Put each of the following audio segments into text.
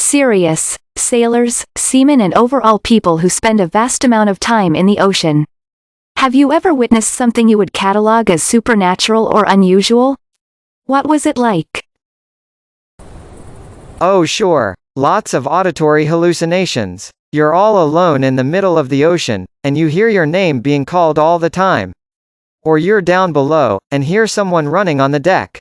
serious, sailors, seamen and overall people who spend a vast amount of time in the ocean. Have you ever witnessed something you would catalog as supernatural or unusual? What was it like? Oh sure, lots of auditory hallucinations. You're all alone in the middle of the ocean, and you hear your name being called all the time. Or you're down below, and hear someone running on the deck.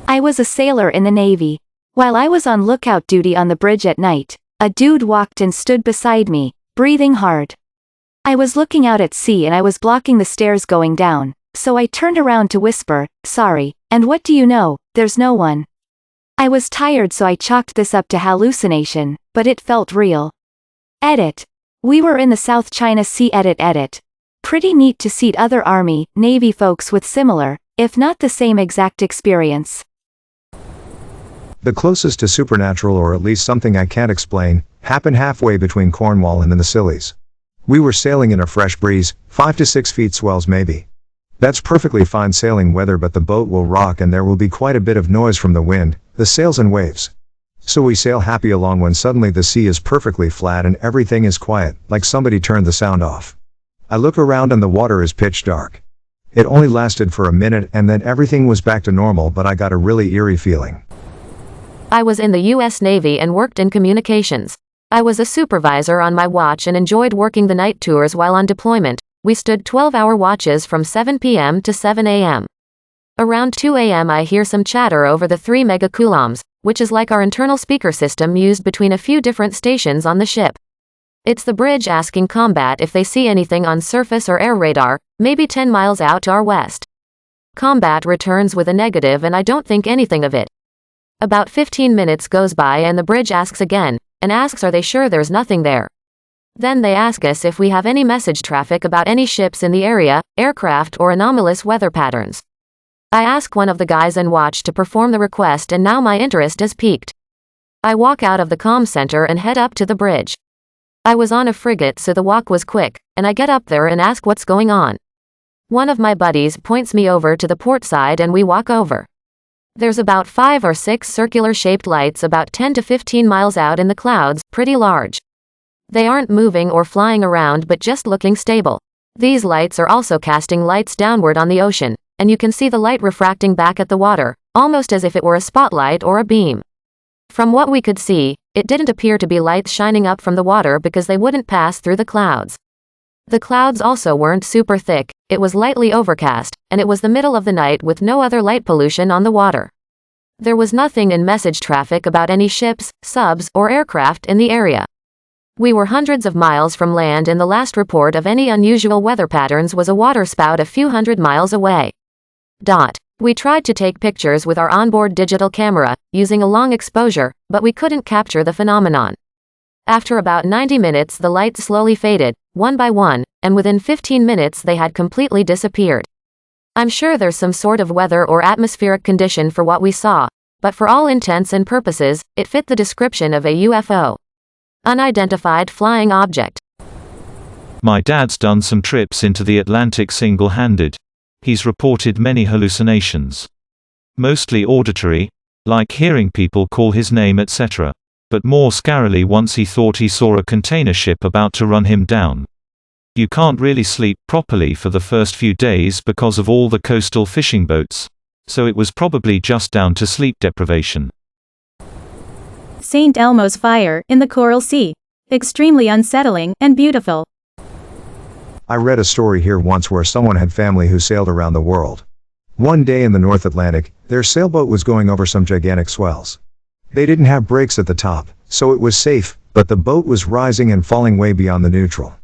I was a sailor in the Navy. While I was on lookout duty on the bridge at night, a dude walked and stood beside me, breathing hard. I was looking out at sea and I was blocking the stairs going down, so I turned around to whisper, "Sorry," and what do you know, there's no one. I was tired so I chalked this up to hallucination, but it felt real. Edit. We were in the South China Sea. Edit. Pretty neat to see other Army, Navy folks with similar, if not the same exact experience. The closest to supernatural, or at least something I can't explain, happened halfway between Cornwall and the Scillies. We were sailing in a fresh breeze, 5 to 6 feet swells maybe. That's perfectly fine sailing weather, but the boat will rock and there will be quite a bit of noise from the wind, the sails and waves. So we sail happy along when suddenly the sea is perfectly flat and everything is quiet, like somebody turned the sound off. I look around and the water is pitch dark. It only lasted for a minute and then everything was back to normal, but I got a really eerie feeling. I was in the US Navy and worked in communications. I was a supervisor on my watch and enjoyed working the night tours while on deployment. We stood 12-hour watches from 7 p.m. to 7 a.m. Around 2 a.m. I hear some chatter over the 3 megacoulombs, which is like our internal speaker system used between a few different stations on the ship. It's the bridge asking combat if they see anything on surface or air radar, maybe 10 miles out to our west. Combat returns with a negative and I don't think anything of it. About 15 minutes goes by and the bridge asks again, and asks are they sure there's nothing there. Then they ask us if we have any message traffic about any ships in the area, aircraft or anomalous weather patterns. I ask one of the guys in watch to perform the request and now my interest is piqued. I walk out of the comm center and head up to the bridge. I was on a frigate so the walk was quick, and I get up there and ask what's going on. One of my buddies points me over to the port side and we walk over. There's about 5 or 6 circular-shaped lights about 10 to 15 miles out in the clouds, pretty large. They aren't moving or flying around but just looking stable. These lights are also casting lights downward on the ocean, and you can see the light refracting back at the water, almost as if it were a spotlight or a beam. From what we could see, it didn't appear to be lights shining up from the water because they wouldn't pass through the clouds. The clouds also weren't super thick, it was lightly overcast, and it was the middle of the night with no other light pollution on the water. There was nothing in message traffic about any ships, subs, or aircraft in the area. We were hundreds of miles from land and the last report of any unusual weather patterns was a waterspout a few hundred miles away. We tried to take pictures with our onboard digital camera, using a long exposure, but we couldn't capture the phenomenon. After about 90 minutes the lights slowly faded, one by one, and within 15 minutes they had completely disappeared. I'm sure there's some sort of weather or atmospheric condition for what we saw, but for all intents and purposes, it fit the description of a UFO. Unidentified flying object. My dad's done some trips into the Atlantic single-handed. He's reported many hallucinations. Mostly auditory, like hearing people call his name etc. But more scarily once he thought he saw a container ship about to run him down. You can't really sleep properly for the first few days because of all the coastal fishing boats. So it was probably just down to sleep deprivation. St. Elmo's fire in the Coral Sea. Extremely unsettling and beautiful. I read a story here once where someone had family who sailed around the world. One day in the North Atlantic, their sailboat was going over some gigantic swells. They didn't have brakes at the top, so it was safe, but the boat was rising and falling way beyond the neutral.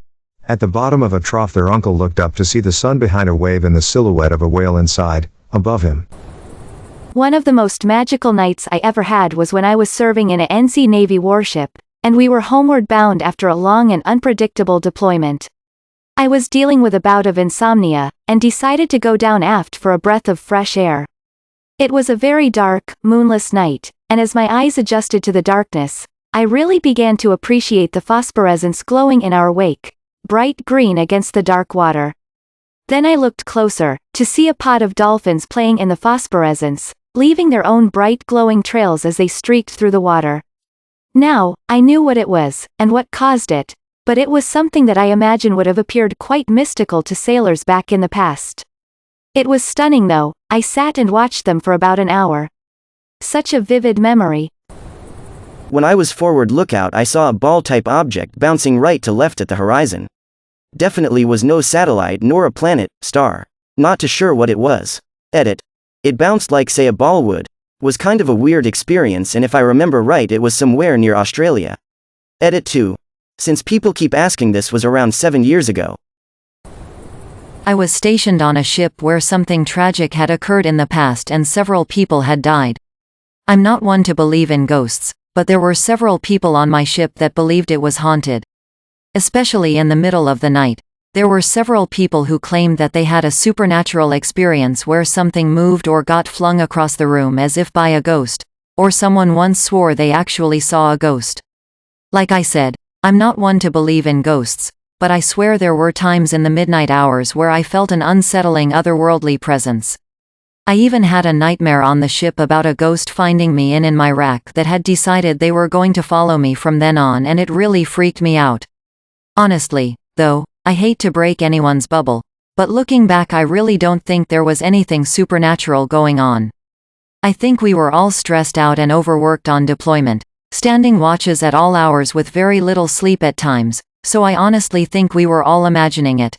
At the bottom of a trough their uncle looked up to see the sun behind a wave and the silhouette of a whale inside, above him. One of the most magical nights I ever had was when I was serving in a NC Navy warship, and we were homeward bound after a long and unpredictable deployment. I was dealing with a bout of insomnia, and decided to go down aft for a breath of fresh air. It was a very dark, moonless night, and as my eyes adjusted to the darkness, I really began to appreciate the phosphorescence glowing in our wake, bright green against the dark water. Then I looked closer, to see a pod of dolphins playing in the phosphorescence, leaving their own bright glowing trails as they streaked through the water. Now, I knew what it was, and what caused it, but it was something that I imagine would have appeared quite mystical to sailors back in the past. It was stunning though. I sat and watched them for about an hour. Such a vivid memory. When I was forward lookout, I saw a ball-type object bouncing right to left at the horizon. Definitely was no satellite nor a planet, star. Not too sure what it was. Edit. It bounced like say a ball would. Was kind of a weird experience, and if I remember right it was somewhere near Australia. Edit 2. Since people keep asking, this was around 7 years ago. I was stationed on a ship where something tragic had occurred in the past and several people had died. I'm not one to believe in ghosts, but there were several people on my ship that believed it was haunted. Especially in the middle of the night. There were several people who claimed that they had a supernatural experience where something moved or got flung across the room as if by a ghost, or someone once swore they actually saw a ghost. Like I said, I'm not one to believe in ghosts, but I swear there were times in the midnight hours where I felt an unsettling otherworldly presence. I even had a nightmare on the ship about a ghost finding me in my rack that had decided they were going to follow me from then on, and it really freaked me out. Honestly, though, I hate to break anyone's bubble, but looking back I really don't think there was anything supernatural going on. I think we were all stressed out and overworked on deployment, standing watches at all hours with very little sleep at times, so I honestly think we were all imagining it.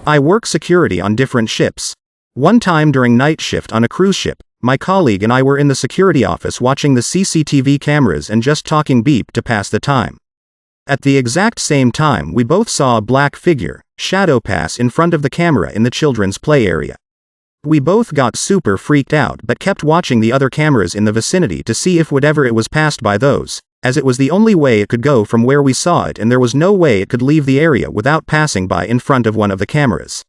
I work security on different ships. One time during night shift on a cruise ship, my colleague and I were in the security office watching the CCTV cameras and just talking beep to pass the time. At the exact same time we both saw a black figure, shadow pass in front of the camera in the children's play area. We both got super freaked out but kept watching the other cameras in the vicinity to see if whatever it was passed by those, as it was the only way it could go from where we saw it, and there was no way it could leave the area without passing by in front of one of the cameras.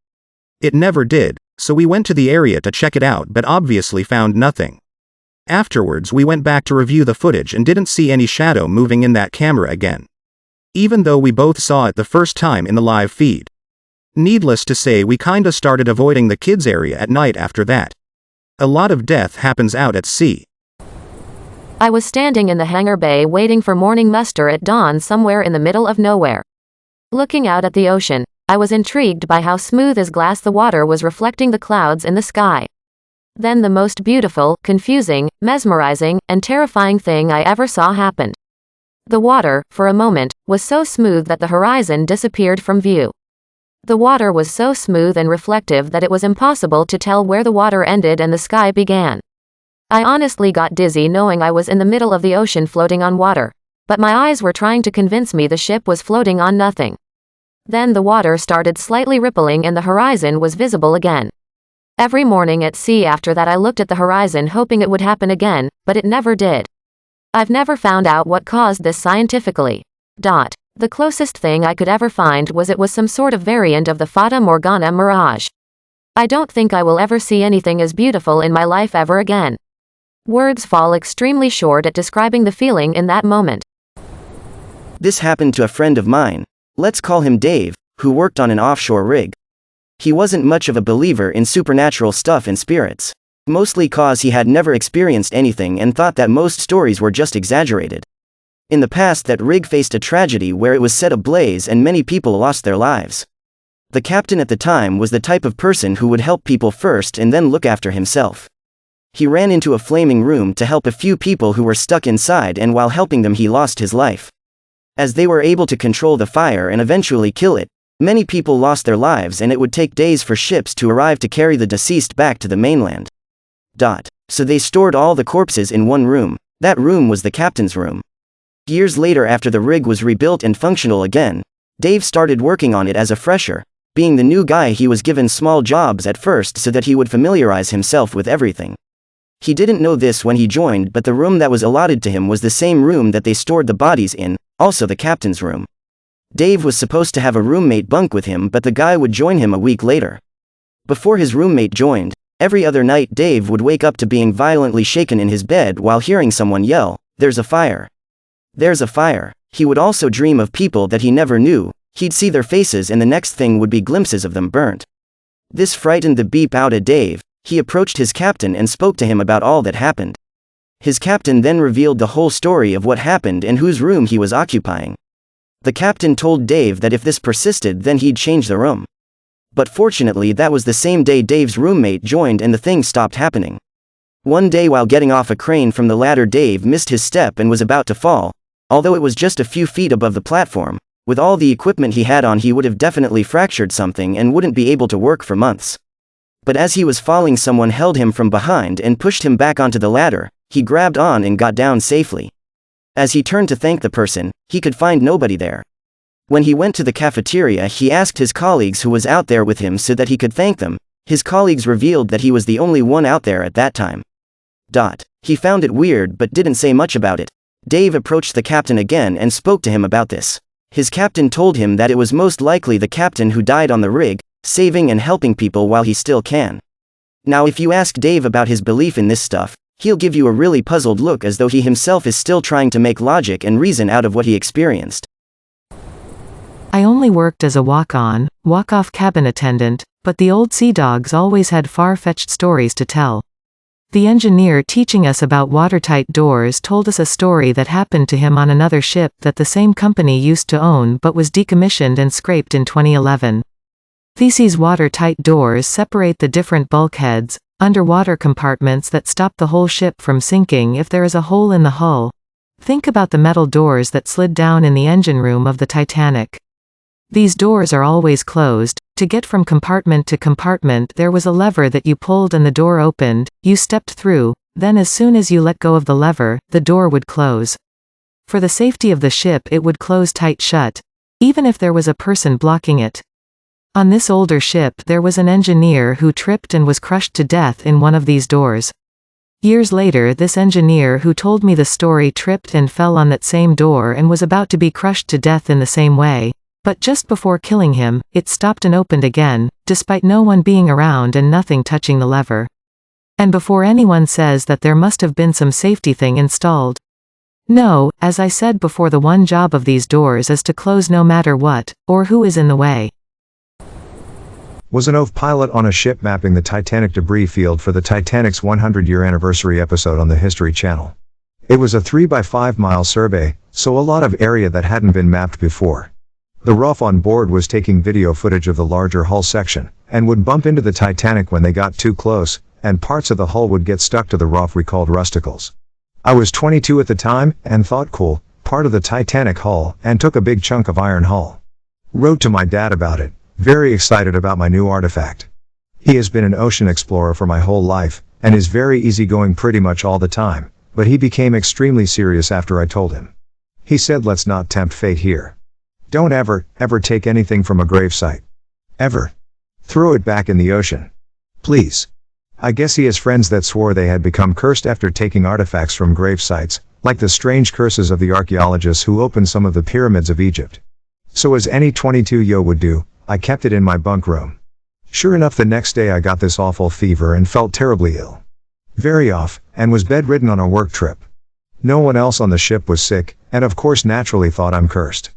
It never did, so we went to the area to check it out but obviously found nothing. Afterwards we went back to review the footage and didn't see any shadow moving in that camera again. Even though we both saw it the first time in the live feed. Needless to say, we kinda started avoiding the kids area at night after that. A lot of death happens out at sea. I was standing in the hangar bay waiting for morning muster at dawn somewhere in the middle of nowhere. Looking out at the ocean, I was intrigued by how smooth as glass the water was reflecting the clouds in the sky. Then the most beautiful, confusing, mesmerizing, and terrifying thing I ever saw happened. The water, for a moment, was so smooth that the horizon disappeared from view. The water was so smooth and reflective that it was impossible to tell where the water ended and the sky began. I honestly got dizzy knowing I was in the middle of the ocean floating on water, but my eyes were trying to convince me the ship was floating on nothing. Then the water started slightly rippling and the horizon was visible again. Every morning at sea after that I looked at the horizon hoping it would happen again, but it never did. I've never found out what caused this scientifically. The closest thing I could ever find was it was some sort of variant of the Fata Morgana mirage. I don't think I will ever see anything as beautiful in my life ever again. Words fall extremely short at describing the feeling in that moment. This happened to a friend of mine. Let's call him Dave, who worked on an offshore rig. He wasn't much of a believer in supernatural stuff and spirits. Mostly cause he had never experienced anything and thought that most stories were just exaggerated. In the past that rig faced a tragedy where it was set ablaze and many people lost their lives. The captain at the time was the type of person who would help people first and then look after himself. He ran into a flaming room to help a few people who were stuck inside, and while helping them he lost his life. As they were able to control the fire and eventually kill it, many people lost their lives and it would take days for ships to arrive to carry the deceased back to the mainland. So they stored all the corpses in one room. That room was the captain's room. Years later, after the rig was rebuilt and functional again, Dave started working on it as a fresher. Being the new guy, he was given small jobs at first so that he would familiarize himself with everything. He didn't know this when he joined, but the room that was allotted to him was the same room that they stored the bodies in, also the captain's room. Dave was supposed to have a roommate bunk with him, but the guy would join him a week later. Before his roommate joined, every other night Dave would wake up to being violently shaken in his bed while hearing someone yell, "There's a fire. There's a fire." He would also dream of people that he never knew. He'd see their faces and the next thing would be glimpses of them burnt. This frightened the beep out of Dave. He approached his captain and spoke to him about all that happened. His captain then revealed the whole story of what happened and whose room he was occupying. The captain told Dave that if this persisted then he'd change the room. But fortunately that was the same day Dave's roommate joined and the thing stopped happening. One day while getting off a crane from the ladder, Dave missed his step and was about to fall. Although it was just a few feet above the platform, with all the equipment he had on he would have definitely fractured something and wouldn't be able to work for months. But as he was falling, someone held him from behind and pushed him back onto the ladder. He grabbed on and got down safely. As he turned to thank the person, he could find nobody there. When he went to the cafeteria, he asked his colleagues who was out there with him so that he could thank them. His colleagues revealed that he was the only one out there at that time. He found it weird but didn't say much about it. Dave approached the captain again and spoke to him about this. His captain told him that it was most likely the captain who died on the rig, saving and helping people while he still can. Now if you ask Dave about his belief in this stuff, he'll give you a really puzzled look as though he himself is still trying to make logic and reason out of what he experienced. I only worked as a walk-on, walk-off cabin attendant, but the old sea dogs always had far-fetched stories to tell. The engineer teaching us about watertight doors told us a story that happened to him on another ship that the same company used to own but was decommissioned and scrapped in 2011. These watertight doors separate the different bulkheads, underwater compartments that stop the whole ship from sinking if there is a hole in the hull. Think about the metal doors that slid down in the engine room of the Titanic. These doors are always closed. To get from compartment to compartment there was a lever that you pulled and the door opened, you stepped through, then as soon as you let go of the lever, the door would close. For the safety of the ship it would close tight shut, even if there was a person blocking it. On this older ship there was an engineer who tripped and was crushed to death in one of these doors. Years later this engineer who told me the story tripped and fell on that same door and was about to be crushed to death in the same way. But just before killing him, it stopped and opened again, despite no one being around and nothing touching the lever. And before anyone says that there must have been some safety thing installed. No, as I said before, the one job of these doors is to close no matter what, or who is in the way. Was an OV pilot on a ship mapping the Titanic debris field for the Titanic's 100-year anniversary episode on the History Channel. It was a 3x5 mile survey, so a lot of area that hadn't been mapped before. The ROF on board was taking video footage of the larger hull section, and would bump into the Titanic when they got too close, and parts of the hull would get stuck to the ROF we called rusticles. I was 22 at the time, and thought cool, part of the Titanic hull, and took a big chunk of iron hull. Wrote to my dad about it, very excited about my new artifact. He has been an ocean explorer for my whole life, and is very easygoing pretty much all the time, but he became extremely serious after I told him. He said, let's not tempt fate here. Don't ever take anything from a gravesite. Ever. Throw it back in the ocean. Please. I guess he has friends that swore they had become cursed after taking artifacts from gravesites, like the strange curses of the archaeologists who opened some of the pyramids of Egypt. So as any 22-yo would do, I kept it in my bunk room. Sure enough, the next day I got this awful fever and felt terribly ill. Very off, and was bedridden on a work trip. No one else on the ship was sick, and of course naturally thought I'm cursed.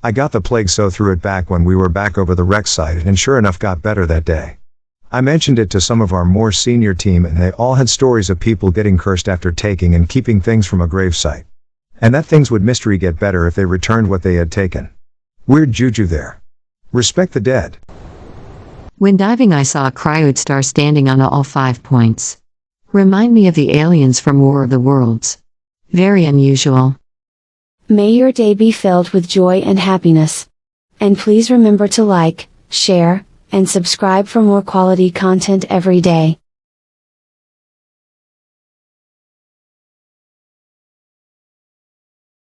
I got the plague, so threw it back when we were back over the wreck site, and sure enough got better that day. I mentioned it to some of our more senior team and they all had stories of people getting cursed after taking and keeping things from a gravesite. And that things would mystery get better if they returned what they had taken. Weird juju there. Respect the dead. When diving I saw a cryoid star standing on all 5 points. Remind me of the aliens from War of the Worlds. Very unusual. May your day be filled with joy and happiness. And please remember to like, share, and subscribe for more quality content every day.